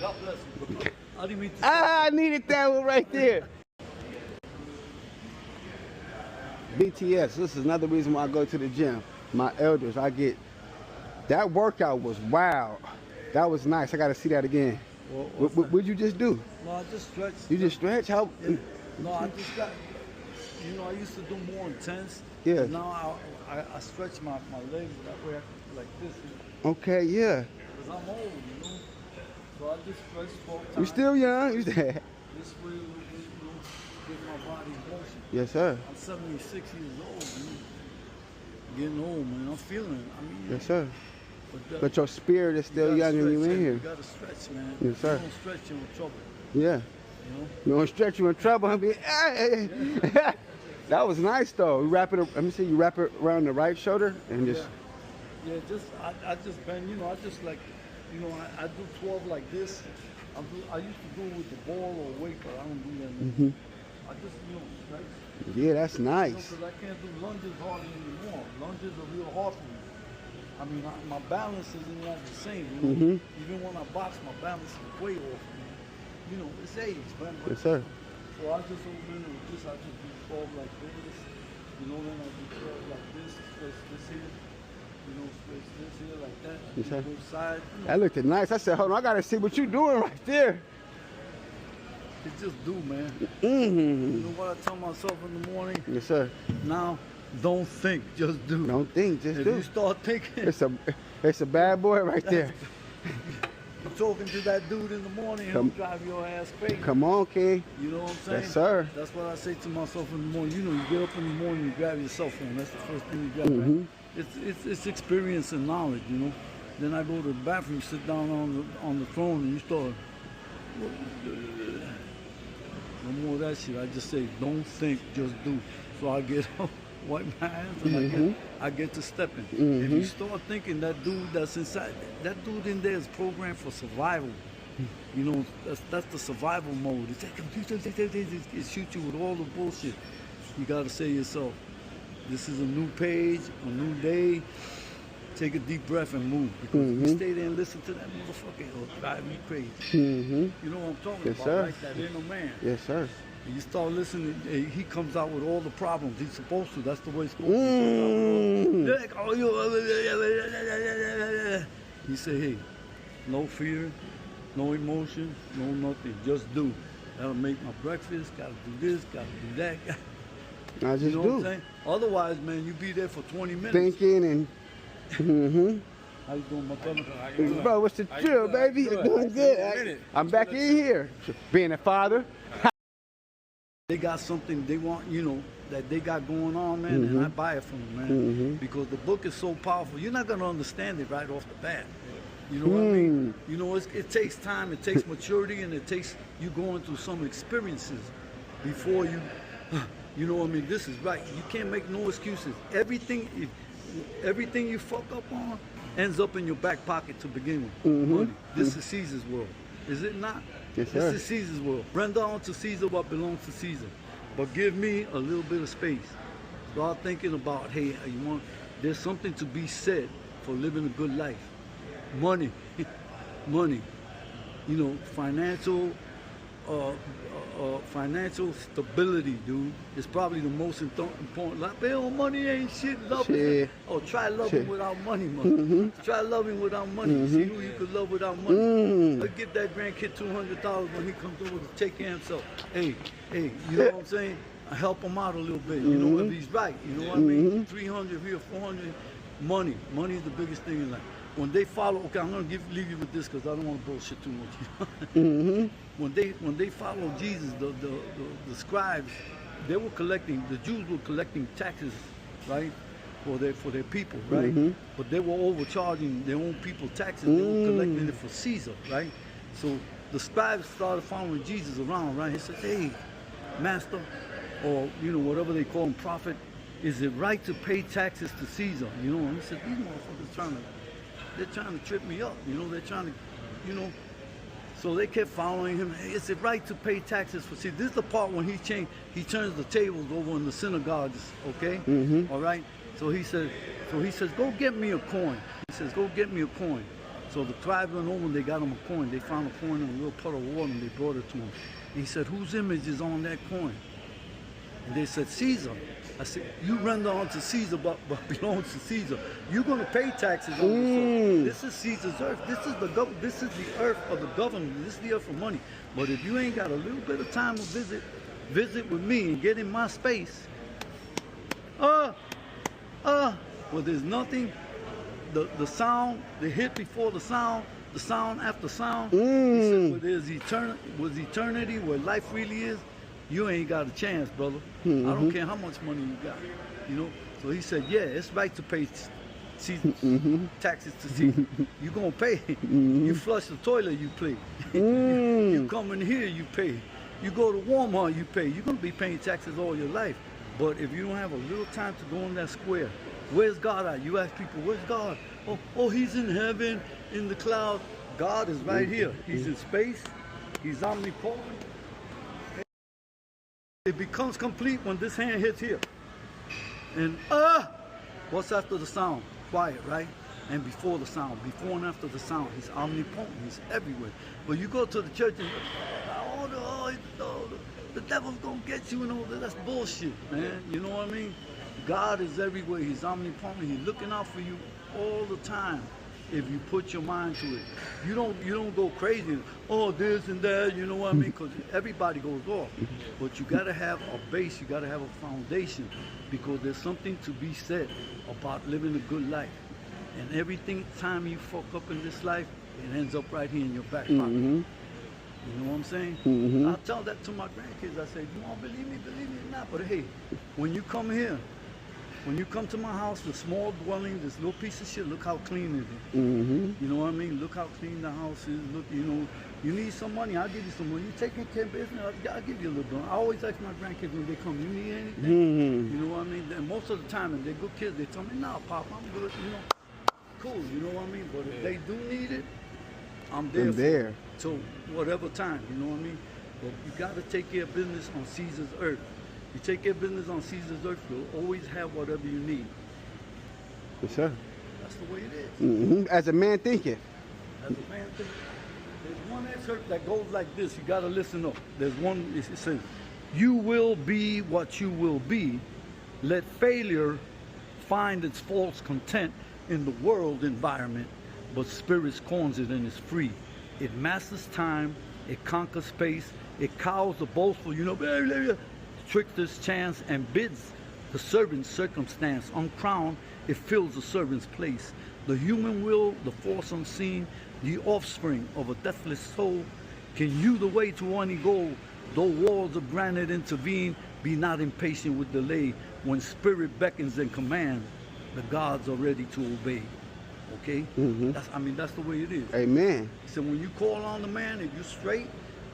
God bless you. I didn't mean to I needed that one right there. BTS, this is another reason why I go to the gym. My elders, that workout was wild. That was nice. I got to see that again. What'd you just do? No, I just stretched. You just stretch? How? Yeah. No, I just got, I used to do more intense. Yeah. Now I stretch my legs that way, like this. Okay, yeah. Because I'm old, So I just stretch 12 times. You still young? This way, give my body motion. Yes, sir. I'm 76 years old, Getting old, man. I'm feeling it. Yes, sir. But your spirit is still young and you in here. You gotta stretch, man. Yes, sir. You don't stretch, you're in trouble. Yeah. You don't stretch, you in trouble. Yeah. That was nice though. You wrap it. Let me see. You wrap it around the right shoulder and just. Yeah. I just bend. I just like, I do 12 like this. I used to do it with the ball or weight, but I don't do that anymore. I just stretch. Yeah, that's nice. Because I can't do lunges hardly anymore. Lunges are real hard for me. I mean, my balance isn't like the same. Even when I box, my balance is way off. It's age, man. Yes, sir. So I just open it with this. I just do 12 like this. Then I do 12 like this. Stretch this here. Stretch this here like that. Yes, sir. Both sides. That looked nice. I said, hold on, I gotta see what you're doing right there. It just do, man. You know what I tell myself in the morning? Yes, sir. Now, don't think, just do. Don't think, just do. If you start thinking, it's a bad boy right there. You're talking to that dude in the morning, he'll drive your ass crazy. Come on, kid. You know what I'm saying? Yes, sir. That's what I say to myself in the morning. You get up in the morning, you grab your cell phone. That's the first thing you grab. Right? It's experience and knowledge, Then I go to the bathroom, sit down on the throne, and you start. No more of that shit. I just say, don't think, just do. So I get up, wipe my hands, and I get to stepping. If you start thinking that dude that's inside, that dude in there is programmed for survival. That's the survival mode. It's like, it shoots you with all the bullshit. You gotta say to yourself, this is a new page, a new day. Take a deep breath and move. Because if you stay there and listen to that motherfucker, it'll drive me crazy. You know what I'm talking about, sir. right? That inner man. Yes, sir. You start listening, he comes out with all the problems. He's supposed to. That's the way it's supposed to. Like, oh, you say, hey, no fear, no emotion, no nothing. Just do. Gotta make my breakfast, gotta do this, gotta do that. I just What I'm do. saying? Otherwise, man, you be there for 20 minutes. Thinking and. How you doing, my brother? Bro, what's the drill, baby? You're doing good. I'm back in here. Being a father. They got something they want, that they got going on, man, and I buy it from them, man. Because the book is so powerful. You're not going to understand it right off the bat. You know what I mean? It takes time, it takes maturity, and it takes you going through some experiences before you, you know what I mean? This is right. You can't make no excuses. Everything you fuck up on ends up in your back pocket to begin with. Money. This is Caesar's world. Is it not? Yes, sir. This is Caesar's world. Render unto Caesar what belongs to Caesar. But give me a little bit of space. Start thinking about, hey, there's something to be said for living a good life. Money. Money. Financial stability, dude, is probably the most important. Like, money ain't shit. Love it. Oh, try loving without money, mother. Try loving without money. See who you could love without money. I'll give that grandkid $200 when he comes over to take care of himself. Hey, you know what I'm saying? I help him out a little bit. If he's right. You know what I mean? 300 here, 400. Money is the biggest thing in life. When they follow, okay, I'm gonna leave you with this because I don't want to bullshit too much. When they follow Jesus, the scribes, they were collecting. The Jews were collecting taxes, right, for their people, right. But they were overcharging their own people taxes. They were collecting it for Caesar, right. So the scribes started following Jesus around, right. He said, "Hey, master, or whatever they call him, prophet, is it right to pay taxes to Caesar?" And he said, "These motherfuckers they're trying to trip me up, they're trying to, So they kept following him. Hey, is it right to pay taxes for Caesar? This is the part when he turns the tables over in the synagogues, okay? All right? So he says, go get me a coin. He says, go get me a coin. So the tribe went over and they got him a coin. They found a coin in a little puddle of water and they brought it to him. And he said, whose image is on that coin? And they said, Caesar. I said, you render unto Caesar but belongs to Caesar. You're going to pay taxes on this. This is Caesar's earth. This is the earth of the government. This is the earth of money. But if you ain't got a little bit of time to visit with me and get in my space, well, there's nothing. The sound, the hit before the sound after sound. He said, well, there's eternity, where life really is, you ain't got a chance, brother. I don't care how much money you got, you know. So he said, yeah, it's right to pay taxes to Caesar. You gonna pay. You flush the toilet, you pay. You come in here, you pay. You go to Walmart, you pay. You're gonna be paying taxes all your life. But if you don't have a little time to go in that square, where's God at? You ask people, where's God? Oh, he's in heaven, in the cloud. God is right here. He's in space. He's omnipotent. It becomes complete when this hand hits here. And what's after the sound? Quiet, right? And before the sound, before and after the sound, he's omnipotent. He's everywhere. But you go to the church and the devil's gonna get you and all that. That's bullshit, man. You know what I mean? God is everywhere. He's omnipotent. He's looking out for you all the time. If you put your mind to it, you don't go crazy. Oh, this and that. You know what I mean? Because everybody goes off. But you gotta have a base. You gotta have a foundation, because there's something to be said about living a good life. And everything time you fuck up in this life, it ends up right here in your back pocket. You know what I'm saying? I tell that to my grandkids. I say, you don't believe me or not. But hey, when you come here, when you come to my house, the small dwelling, this little piece of shit, look how clean it is. You know what I mean? Look how clean the house is. Look, you know, you need some money, I'll give you some money. You taking care of business, I'll give you a little bit. I always ask my grandkids when they come, you need anything? You know what I mean? And most of the time, if they're good kids, they tell me, nah, Pop, I'm good, you know. Cool, you know what I mean? But if they do need it, I'm there. So whatever time, you know what I mean? But you got to take care of business on Caesar's earth. You take care of business on Caesar's earth, you'll always have whatever you need. For sure. That's the way it is. As a man thinking. As a man thinking. There's one excerpt that goes like this. You got to listen up. There's one, it says, you will be what you will be. Let failure find its false content in the world environment, but spirit scorns it and is free. It masters time, it conquers space, it cows the boastful, you know, trickster's chance, and bids the servant's circumstance. Uncrowned, it fills the servant's place. The human will, the force unseen, the offspring of a deathless soul, can hew the way to any goal. Though walls of granite intervene, be not impatient with delay. When spirit beckons and commands, the gods are ready to obey. Okay? That's the way it is. Amen. So when you call on the man, if you're straight,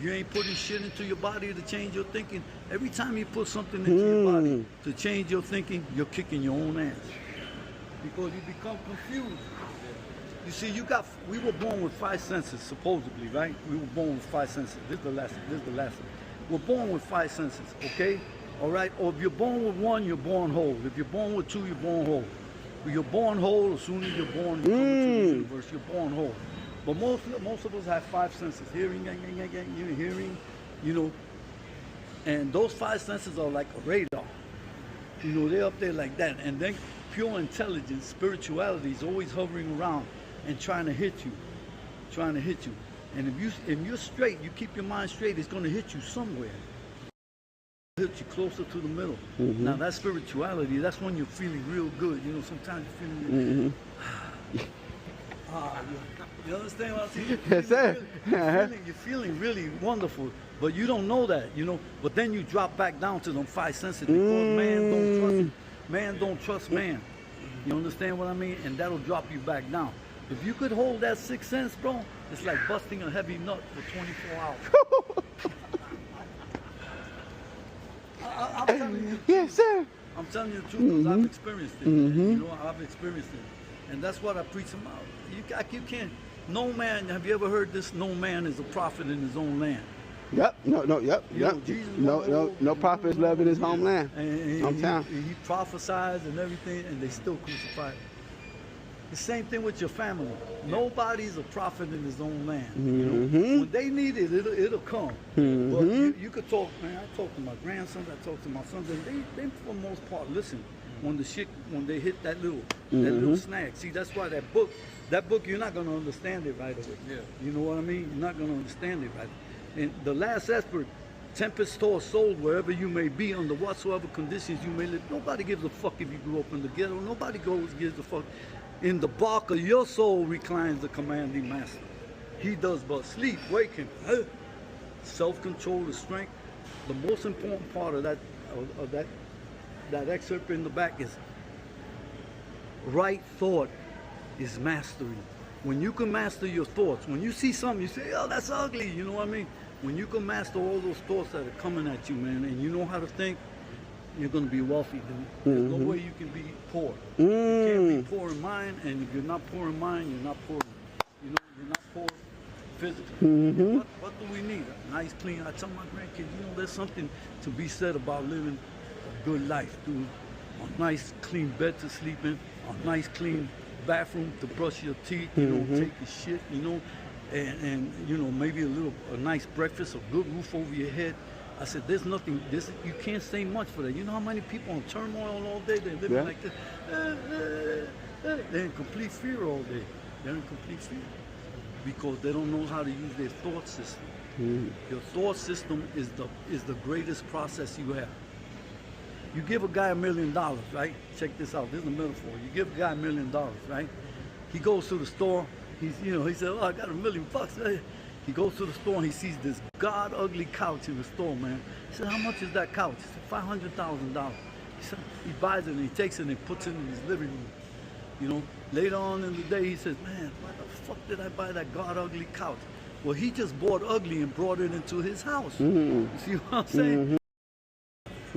you ain't putting shit into your body to change your thinking. Every time you put something into your body to change your thinking, you're kicking your own ass. Because you become confused. You see, we were born with 5 senses, supposedly, right? We were born with 5 senses. This is the lesson. We're born with 5 senses, okay? All right? Or if you're born with 1, you're born whole. If you're born with 2, you're born whole. If you're born whole, as soon as you're born, you come into the universe, you're born whole. But most of us have 5 senses. Hearing, hearing, you know. And those 5 senses are like a radar. You know, they're up there like that. And then pure intelligence, spirituality is always hovering around and trying to hit you. And if you're straight, you keep your mind straight, it's going to hit you somewhere. Hit you closer to the middle. Now that's spirituality. That's when you're feeling real good. You know, sometimes you're feeling you understand what I'm saying? Yes, sir. You're feeling really wonderful, but you don't know that, you know. But then you drop back down to them 5 senses because man don't trust man. You understand what I mean? And that'll drop you back down. If you could hold that 6th sense, bro, it's like busting a heavy nut for 24 hours. I'm telling you. Yes, sir. I'm telling you the truth because I've experienced it. You know, I've experienced it. And that's what I preach about. You can't, no man, have you ever heard this? No man is a prophet in his own land. Yep. No prophet is loving his homeland. And he prophesies and everything, and they still crucified him. The same thing with your family. Nobody's a prophet in his own land. You know? When they need it, it'll come. But you could talk, man. I talk to my grandsons, I talk to my sons, and they for the most part listen. When they hit that little snag. See, that's why that book, you're not gonna understand it right away. Yeah. You know what I mean? You're not gonna understand it right. And the last expert, tempest tossed soul, wherever you may be, under whatsoever conditions you may live. Nobody gives a fuck if you grew up in the ghetto. Nobody gives a fuck. In the bark of your soul reclines the commanding master. He does but sleep, wake him. Self-control, the strength. The most important part of that excerpt in the back is right thought is mastery. When you can master your thoughts, when you see something, you say, oh, that's ugly, you know what I mean? When you can master all those thoughts that are coming at you, man, and you know how to think, you're going to be wealthy, dude. There's no way you can be poor. You can't be poor in mind, and if you're not poor in mind, you're not poor, you know, you're not poor physically. What do we need? A nice, clean, I tell my grandkids, you know, there's something to be said about living a good life, dude. A nice, clean bed to sleep in, a nice, clean bathroom to brush your teeth, you know, take your shit, you know, and you know, maybe a nice breakfast, a good roof over your head. I said, there's nothing, you can't say much for that. You know how many people on turmoil all day, they're living like this. They're in complete fear all day. They're in complete fear because they don't know how to use their thought system. Your thought system is the greatest process you have. You give a guy $1 million, right? Check this out, this is a metaphor. You give a guy $1 million, right? He goes to the store, he said, oh, I got $1 million bucks. He goes to the store and he sees this god ugly couch in the store, man. He said, how much is that couch? He said, $500,000. He said, he buys it and he takes it and he puts it in his living room. You know, later on in the day he says, man, why the fuck did I buy that god ugly couch? Well, he just bought ugly and brought it into his house. You see what I'm saying?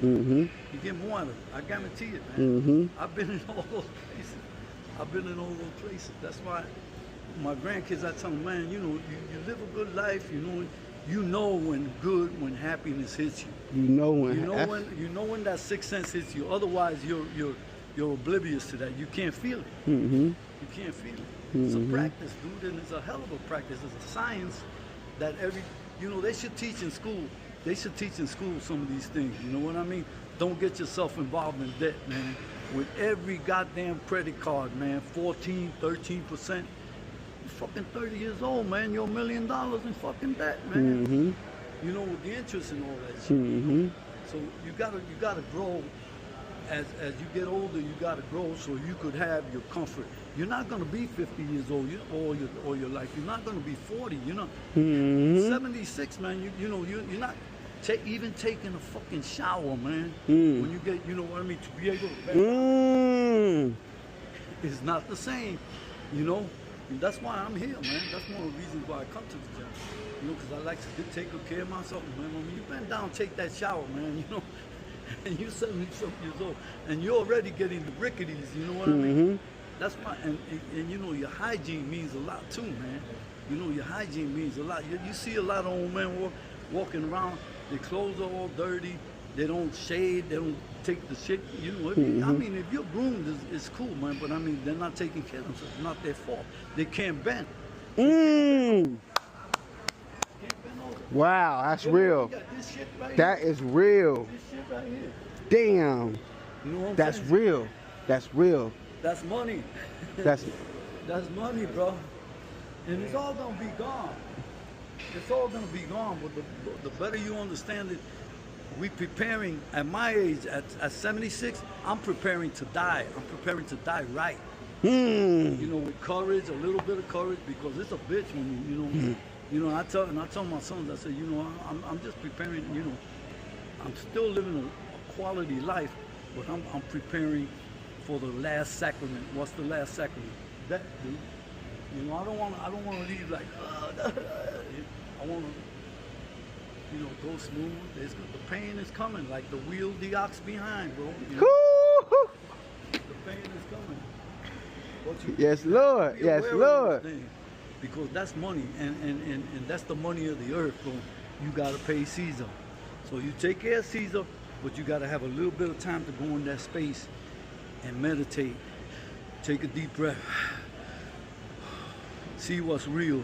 You get more out of it. I guarantee it, man. I've been in all those places. That's why my grandkids, I tell them, man, you know, you live a good life. You know when happiness hits you. You know when that sixth sense hits you. Otherwise, you're oblivious to that. You can't feel it. You can't feel it. It's a practice, dude, and it's a hell of a practice. It's a science that they should teach in school. They should teach in school some of these things. You know what I mean? Don't get yourself involved in debt, man. With every goddamn credit card, man, 14, 13%. You're fucking 30 years old, man. You're $1 million in fucking debt, man. You know, with the interest and all that shit. So you gotta grow. As you get older, you gotta grow so you could have your comfort. You're not gonna be 50 years old all your life. You're not gonna be 40. You know, 76, man. You're not even taking a fucking shower, man. When you get, you know what I mean, to be able to it's not the same, you know. And that's why I'm here, man. That's one of the reasons why I come to the gym. You know, because I like to take good care of myself, man. When you bend down, take that shower, man. You know. And you're 70-something years old, and you're already getting the ricketies, you know what I mean? That's why, and you know, your hygiene means a lot too, man. You know, your hygiene means a lot. You see a lot of old men walking around, their clothes are all dirty, they don't shave, they don't take the shit, you know. I mean, if you're groomed, it's cool, man, but I mean, they're not taking care of themselves. It's not their fault. They can't bend. Wow, that's real. That is real. Right here. Damn. You know what that's saying? Real. That's real. That's money. That's money, bro. And it's all gonna be gone. It's all gonna be gone. But the better you understand it, we preparing at my age, at 76, I'm preparing to die. I'm preparing to die right. You know, with courage, a little bit of courage, because it's a bitch when you know. I tell my sons, I say, you know, I'm just preparing, you know. I'm still living a quality life, but I'm preparing for the last sacrament. What's the last sacrament? That, dude. You know, I don't want to leave like, I want to, you know, go smooth. The pain is coming, like the wheel the ox behind, bro. You know? The pain is coming. Yes, Lord. Yes, Lord. Because that's money, and that's the money of the earth, bro. You got to pay Caesar. So you take care of Caesar, but you got to have a little bit of time to go in that space and meditate. Take a deep breath. see what's real.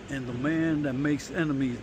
And the man that makes enemies